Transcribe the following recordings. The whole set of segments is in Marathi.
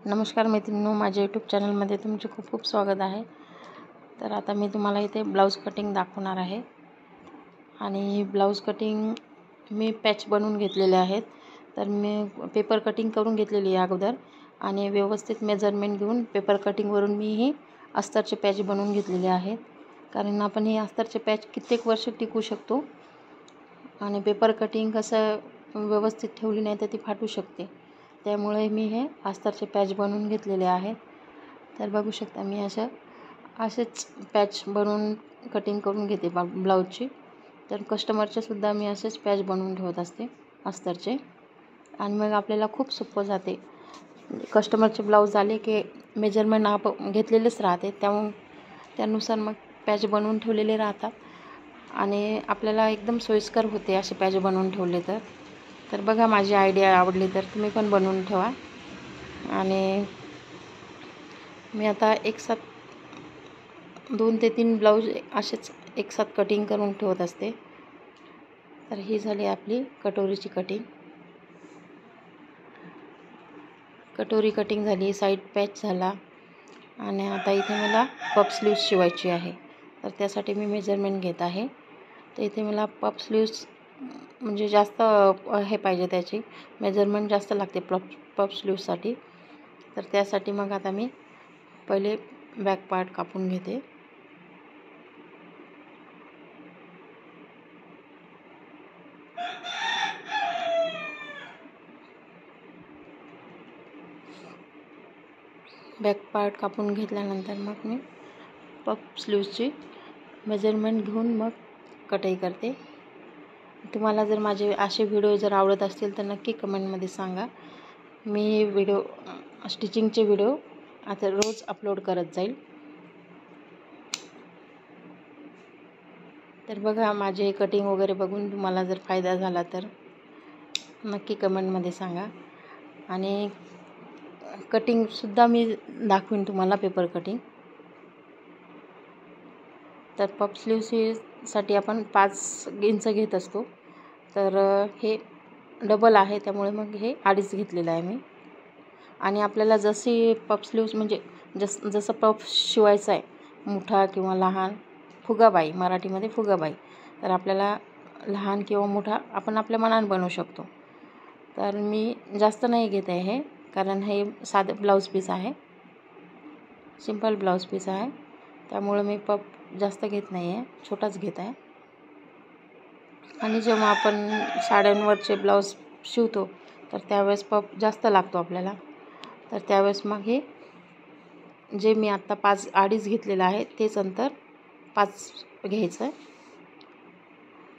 नमस्कार मैत्रिणींनो, माझ्या यूट्यूब चॅनलमध्ये तुमचे खूप खूप स्वागत आहे। तर आता मी तुम्हाला इथे ब्लाऊज कटिंग दाखवणार आहे आणि ब्लाऊज कटिंग मी पॅच बनवून घेतलेले आहेत। तर मी पेपर कटिंग करून घेतलेली आहे अगोदर आणि व्यवस्थित मेजरमेंट घेऊन पेपर कटिंगवरून मी ही अस्तरचे पॅच बनवून घेतलेले आहेत। कारण आपण ही अस्तरचे पॅच कित्येक वर्ष टिकू शकतो आणि पेपर कटिंग कसं व्यवस्थित ठेवली नाही तर ती फाटू शकते। त्यामुळे मी हे अस्तरचे पॅच बनवून घेतलेले आहेत। तर बघू शकता मी असेच पॅच बनवून कटिंग करून घेते ब्लाऊजची। तर कस्टमरचे सुद्धा मी असेच पॅच बनवून ठेवत असते अस्तरचे आणि मग आपल्याला खूप सोपं जाते। कस्टमरचे ब्लाऊज आले की मेजरमेंट आपण घेतलेलेच राहते, त्यानुसार मग पॅच बनवून ठेवलेले राहतात आणि आपल्याला एकदम सोयीस्कर होते असे पॅच बनवून ठेवले तर बघा, माझी आयडिया आवडली तर तुम्ही पण बनवून ठेवा। आणि मी आता एक साथ 2 ते 3 ब्लाऊज असेच एक साथ कटिंग करून ठेवत असते। तर ही झाली आपली कटोरीची कटोरी कटिंग झाली, साईड पॅच झाला आणि आता इथे मला पफ स्लीव्ज शिवायची आहे। तर त्यासाठी मी मेजरमेंट घेत आहे। तर इथे मला पफ स्लीव्ज म्हणजे जास्त हे पाहिजे, त्याची मेजरमेंट जास्त लागते पफ स्लीव्जसाठी। तर त्यासाठी मग आता मी पहिले बॅक पार्ट कापून घेते। बॅक पार्ट कापून घेतल्यानंतर मग मी पफ स्लीव्जची मेजरमेंट घेऊन मग कटाई करते। तुम्हाला जर माझे असे व्हिडिओ जर आवडत असतील तर नक्की कमेंटमध्ये सांगा। मी व्हिडिओ स्टिचिंगचे व्हिडिओ आता रोज अपलोड करत जाईल। तर बघा, माझे कटिंग वगैरे बघून तुम्हाला जर फायदा झाला तर नक्की कमेंटमध्ये सांगा। आणि कटिंगसुद्धा मी दाखवीन तुम्हाला, पेपर कटिंग। तर पफ स्लीव्जसाठी आपण 5 इंच घेत असतो, तर हे डबल आहे त्यामुळे मग हे 2.5 घेतलेलं आहे मी। आणि आपल्याला जशी पफ स्लीव्ज म्हणजे जसं पफ शिवायचं आहे, मोठा किंवा लहान, फुगाबाई, मराठीमध्ये फुगाबाई, तर आपल्याला लहान किंवा मोठा आपण आपल्या मनाने बनवू शकतो। तर मी जास्त नाही घेत आहे हे, कारण हे साधं ब्लाऊज पीस आहे, सिंपल ब्लाऊज पीस आहे, त्यामुळे मी पफ जास्त घेत नाही आहे, छोटाच घेत आहे। आणि जेव्हा आपण साड्यांवरचे ब्लाऊज शिवतो तर त्यावेळेस पफ जास्त लागतो आपल्याला। तर त्यावेळेस मग हे जे मी आत्ता 2.5 घेतलेलं आहे तेच अंतर 5 घ्यायचं आहे।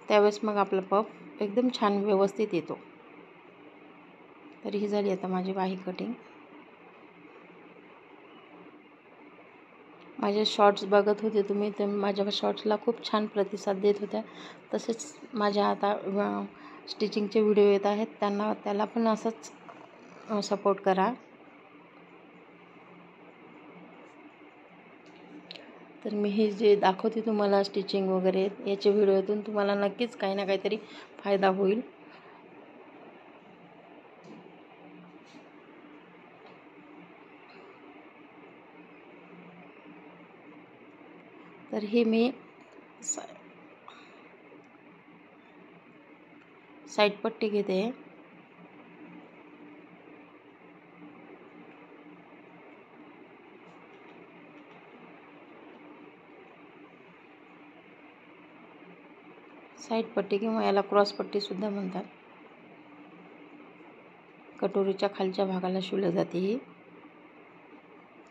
त्यावेळेस मग आपला पफ एकदम छान व्यवस्थित येतो। तर ही झाली आता माझी बाही कटिंग। माझे शॉर्ट्स बघत होते तुम्ही, तर माझ्या शॉर्ट्सला खूप छान प्रतिसाद देत होत्या। तसेच माझ्या आता स्टिचिंगचे व्हिडिओ येत आहेत, त्याला पण असंच सपोर्ट करा। तर मी हे जे दाखवते तुम्हाला स्टिचिंग वगैरे, याचे व्हिडिओतून तुम्हाला नक्कीच काही ना काहीतरी फायदा होईल। तर हे मी साईड पट्टी घेते। साईड पट्टी किंवा याला क्रॉस पट्टी सुद्धा म्हणतात। कटोरीच्या खालच्या भागाला शिवली जाते ही।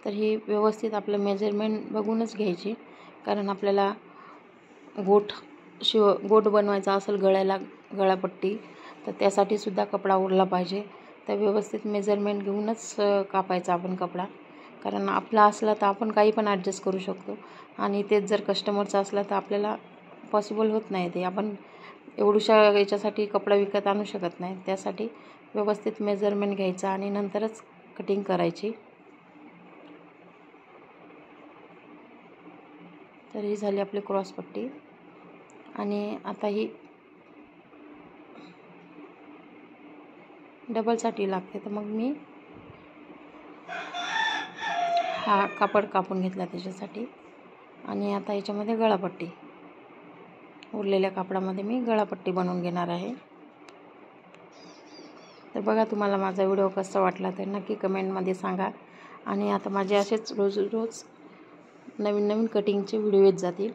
तर ही व्यवस्थित आपलं मेजरमेंट बघूनच घ्यायची, कारण आपल्याला गोट बनवायचा असेल गळापट्टी, तर त्यासाठी सुद्धा कपडा उरला पाहिजे। तर व्यवस्थित मेजरमेंट घेऊनच कापायचा आपण कपडा, कारण आपला असला तर आपण काही पण ॲडजस्ट करू शकतो आणि तेच जर कस्टमरचा असला तर आपल्याला पॉसिबल होत नाही। ते आपण एवढ्याशा याच्यासाठी कपडा विकत आणू शकत नाही। त्यासाठी व्यवस्थित मेजरमेंट घ्यायचा आणि नंतरच कटिंग करायची। तर ही झाली आपली क्रॉस पट्टी आणि आता ही डबलसाठी लागते, तर मग मी हा कापड कापून घेतला त्याच्यासाठी. आणि आता याच्यामध्ये गळापट्टी, उरलेल्या कापडामध्ये मी गळापट्टी बनवून घेणार आहे. तर बघा, तुम्हाला माझा व्हिडिओ कसा वाटला तर नक्की कमेंटमध्ये सांगा. आणि आता माझे असेच रोज नवीन नवीन कटिंगचे व्हिडिओ येत जातील,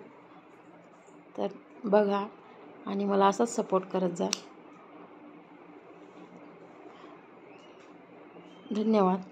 तर बघा आणि मला असंच सपोर्ट करत जा. धन्यवाद.